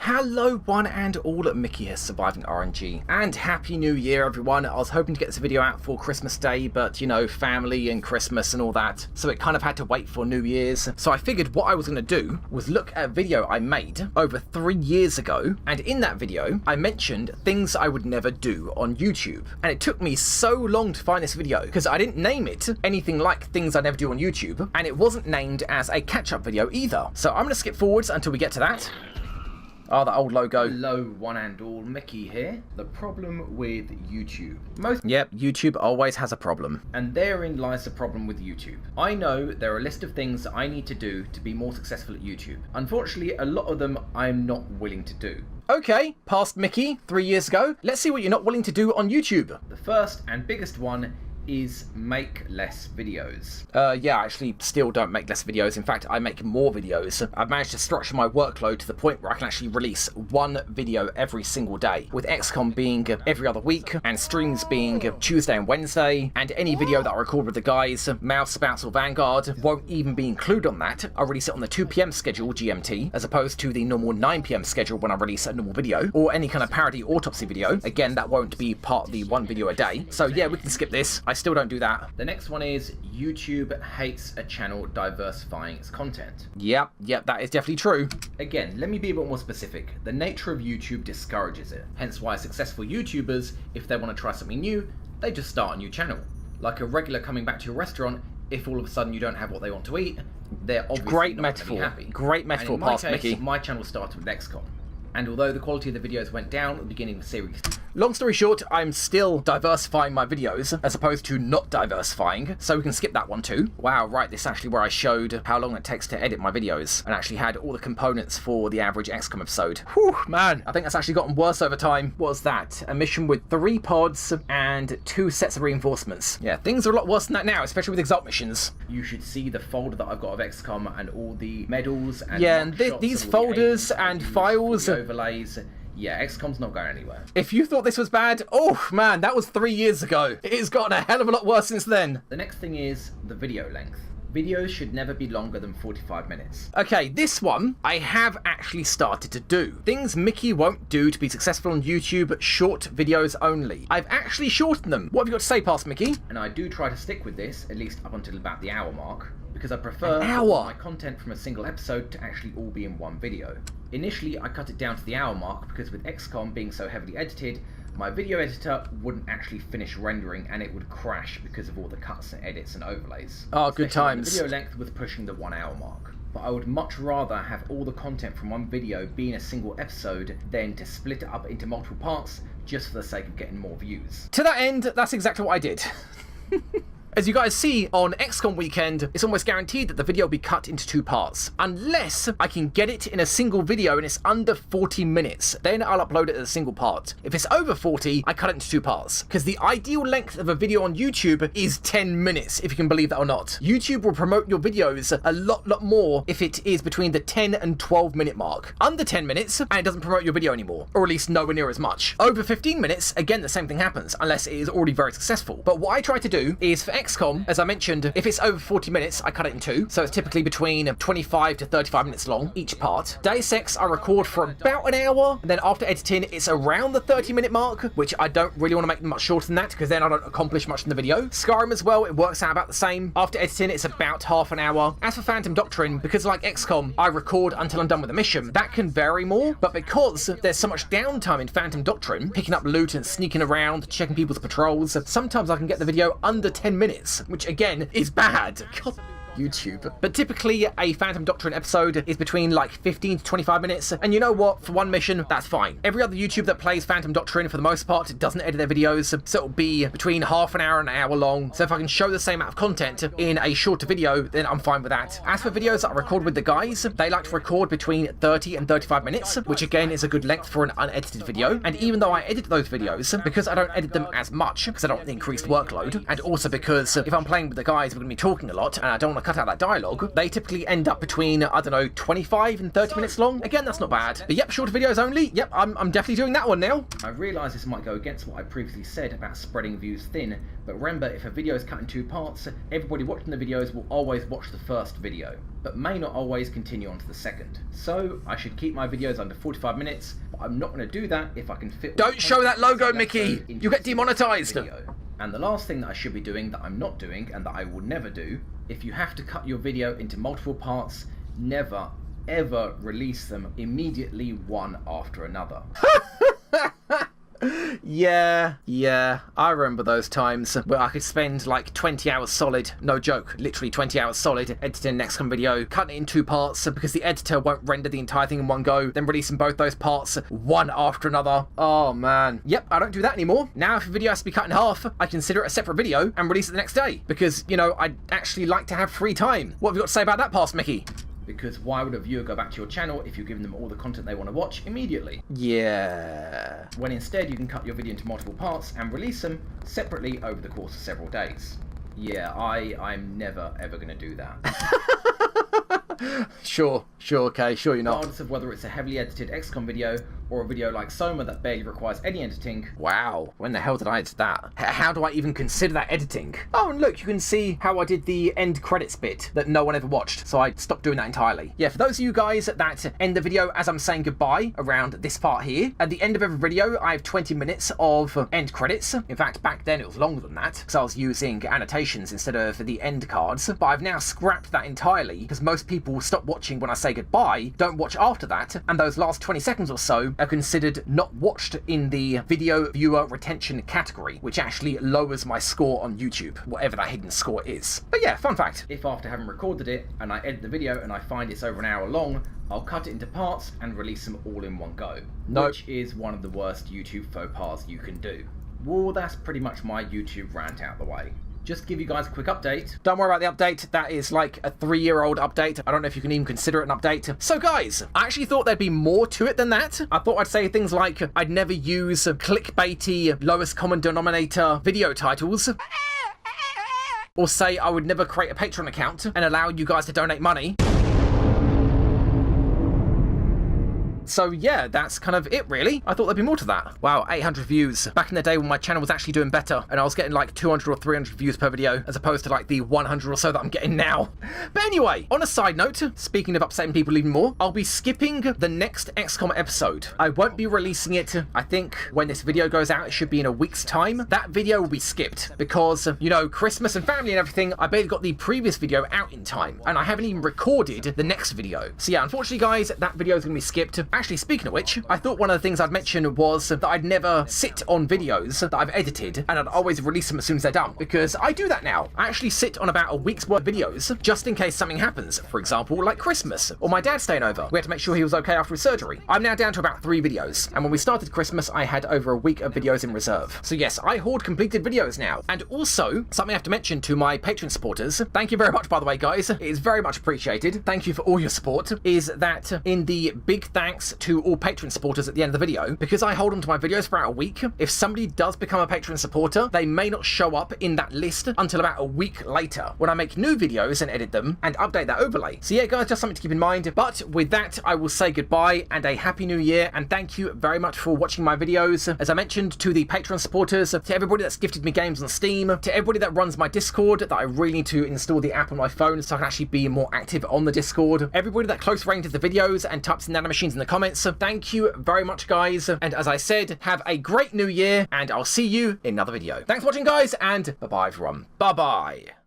Hello one and all, Mickey here, Surviving RNG, and Happy New Year everyone. I was hoping to get this video out for Christmas Day, but you know, family and Christmas and all that, so it kind of had to wait for New Year's. So I figured what I was going to do was look at a video I made over 3 years ago, and in that video I mentioned things I would never do on YouTube. And it took me so long to find this video because I didn't name it anything like things I never do on YouTube, and it wasn't named as a catch-up video either. So I'm going to skip forwards until we get to that. Oh, that old logo. Hello, one and all, Mickey here. The problem with YouTube. Yep, YouTube always has a problem. And therein lies the problem with YouTube. I know there are a list of things that I need to do to be more successful at YouTube. Unfortunately, a lot of them I'm not willing to do. Okay, past Mickey, 3 years ago. Let's see what you're not willing to do on YouTube. The first and biggest one is make less videos. Yeah, I actually still don't make less videos. In fact, I make more videos. I've managed to structure my workload to the point where I can actually release one video every single day, with XCOM being every other week, and streams being Tuesday and Wednesday, and any video that I record with the guys, Mouse, Spouts or Vanguard, won't even be included on that. I release it on the 2 PM schedule, GMT, as opposed to the normal 9 PM schedule when I release a normal video, or any kind of parody autopsy video. Again, that won't be part of the one video a day. So yeah, we can skip this. I still don't do that. The next one is YouTube hates a channel diversifying its content. Yep, that is definitely true. Again, let me be a bit more specific. The nature of YouTube discourages it. Hence why successful YouTubers, if they want to try something new, they just start a new channel. Like a regular coming back to your restaurant, if all of a sudden you don't have what they want to eat, they're obviously not going to be happy. Great metaphor, past Mickey. My channel started with XCOM. And although the quality of the videos went down at the beginning of the series, long story short, I'm still diversifying my videos as opposed to not diversifying, so we can skip that one too. Wow, right, this is actually where I showed how long it takes to edit my videos and actually had all the components for the average XCOM episode. Whew, man, I think that's actually gotten worse over time. What was that? A mission with 3 pods and 2 sets of reinforcements. Yeah, things are a lot worse than that now, especially with Exalt missions. You should see the folder that I've got of XCOM and all the medals and and these folders and files, overlays. Yeah, XCOM's not going anywhere. If you thought this was bad, oh man, that was 3 years ago. It has gotten a hell of a lot worse since then. The next thing is the video length. Videos should never be longer than 45 minutes. Okay, this one I have actually started to do. Things Mickey won't do to be successful on YouTube, short videos only. I've actually shortened them. What have you got to say, past Mickey? And I do try to stick with this, at least up until about the hour mark, because I prefer my content from a single episode to actually all be in one video. Initially, I cut it down to the hour mark because with XCOM being so heavily edited, my video editor wouldn't actually finish rendering and it would crash because of all the cuts and edits and overlays. Oh, good times. The video length was pushing the 1 hour mark. But I would much rather have all the content from one video be in a single episode than to split it up into multiple parts just for the sake of getting more views. To that end, that's exactly what I did. As you guys see, on XCOM weekend, it's almost guaranteed that the video will be cut into 2 parts. Unless I can get it in a single video and it's under 40 minutes. Then I'll upload it as a single part. If it's over 40, I cut it into 2 parts. Because the ideal length of a video on YouTube is 10 minutes, if you can believe that or not. YouTube will promote your videos a lot more if it is between the 10 and 12 minute mark. Under 10 minutes, and it doesn't promote your video anymore. Or at least nowhere near as much. Over 15 minutes, again, the same thing happens, unless it is already very successful. But what I try to do is for XCOM, as I mentioned, if it's over 40 minutes, I cut it in 2. So it's typically between 25 to 35 minutes long, each part. Deus Ex, I record for about an hour, and then after editing, it's around the 30-minute mark, which I don't really want to make them much shorter than that, because then I don't accomplish much in the video. Skyrim as well, it works out about the same. After editing, it's about half an hour. As for Phantom Doctrine, because like XCOM, I record until I'm done with the mission. That can vary more, but because there's so much downtime in Phantom Doctrine, picking up loot and sneaking around, checking people's patrols, sometimes I can get the video under 10 minutes, which again is bad. God. YouTube. But typically a Phantom Doctrine episode is between like 15 to 25 minutes, and you know what, for one mission that's fine. Every other YouTuber that plays Phantom Doctrine for the most part doesn't edit their videos, so it'll be between half an hour and an hour long. So if I can show the same amount of content in a shorter video, then I'm fine with that. As for videos that I record with the guys, they like to record between 30 and 35 minutes, which again is a good length for an unedited video. And even though I edit those videos, because I don't edit them as much because I don't want the increased workload, and also because if I'm playing with the guys we're going to be talking a lot and I don't want to cut out that dialogue, they typically end up between, I don't know, 25 and 30 minutes long. Again, that's not bad. But yep, shorter videos only. Yep, I'm definitely doing that one now. I realise this might go against what I previously said about spreading views thin, but remember, if a video is cut in 2 parts, everybody watching the videos will always watch the first video, but may not always continue on to the second. So I should keep my videos under 45 minutes, but I'm not going to do that if I can fit... Don't show that logo, Mickey! You'll get demonetized! And the last thing that I should be doing that I'm not doing, and that I will never do, if you have to cut your video into multiple parts, never, ever release them immediately one after another. Yeah, I remember those times where I could spend like 20 hours solid, no joke, literally 20 hours solid, editing an XCOM video, cutting it in 2 parts because the editor won't render the entire thing in one go, then releasing both those parts one after another. Oh man. Yep, I don't do that anymore. Now if a video has to be cut in half, I consider it a separate video and release it the next day because, you know, I'd actually like to have free time. What have you got to say about that, Past Mickey? Because why would a viewer go back to your channel if you're giving them all the content they want to watch immediately? Yeah. When instead you can cut your video into multiple parts and release them separately over the course of several days. Yeah, I'm never ever going to do that. Sure, okay, sure you're not. Regardless of whether it's a heavily edited XCOM video or a video like Soma that barely requires any editing. Wow, when the hell did I edit that? How do I even consider that editing? Oh, and look, you can see how I did the end credits bit that no one ever watched, so I stopped doing that entirely. Yeah, for those of you guys that end the video as I'm saying goodbye around this part here, at the end of every video I have 20 minutes of end credits. In fact, back then it was longer than that, because I was using annotations instead of the end cards, but I've now scrapped that entirely because most people stop watching when I say goodbye, don't watch after that, and those last 20 seconds or so are considered not watched in the video viewer retention category, which actually lowers my score on YouTube, whatever that hidden score is. But yeah, fun fact, if after having recorded it and I edit the video and I find it's over an hour long, I'll cut it into parts and release them all in one go, which is one of the worst YouTube faux pas you can do. Well, that's pretty much my YouTube rant out the way. Just give you guys a quick update. Don't worry about the update. That is like a 3-year-old update. I don't know if you can even consider it an update. So guys, I actually thought there'd be more to it than that. I thought I'd say things like I'd never use clickbaity, lowest common denominator video titles. Or say I would never create a Patreon account and allow you guys to donate money. So yeah, that's kind of it really. I thought there'd be more to that. Wow, 800 views. Back in the day when my channel was actually doing better and I was getting like 200 or 300 views per video as opposed to like the 100 or so that I'm getting now. But anyway, on a side note, speaking of upsetting people even more, I'll be skipping the next XCOM episode. I won't be releasing it. I think when this video goes out, it should be in a week's time. That video will be skipped because, you know, Christmas and family and everything, I barely got the previous video out in time and I haven't even recorded the next video. So yeah, unfortunately guys, that video is going to be skipped. Actually, speaking of which, I thought one of the things I'd mention was that I'd never sit on videos that I've edited and I'd always release them as soon as they're done, because I do that now. I actually sit on about a week's worth of videos just in case something happens. For example, like Christmas or my dad staying over. We had to make sure he was okay after his surgery. I'm now down to about 3 videos, and when we started Christmas, I had over a week of videos in reserve. So yes, I hoard completed videos now. And also, something I have to mention to my Patreon supporters, thank you very much by the way guys, it is very much appreciated. Thank you for all your support, is that in the big thanks to all Patreon supporters at the end of the video, because I hold on to my videos for about a week, if somebody does become a Patreon supporter, they may not show up in that list until about a week later, when I make new videos and edit them and update that overlay. So yeah guys, just something to keep in mind. But with that, I will say goodbye and a happy new year, and thank you very much for watching my videos. As I mentioned, to the Patreon supporters, to everybody that's gifted me games on Steam, to everybody that runs my Discord, that I really need to install the app on my phone so I can actually be more active on the Discord, everybody that close ranges the videos and types in nanomachines in the comments, thank you very much guys, and as I said, have a great new year, and I'll see you in another video. Thanks for watching guys, and bye bye everyone. Bye bye.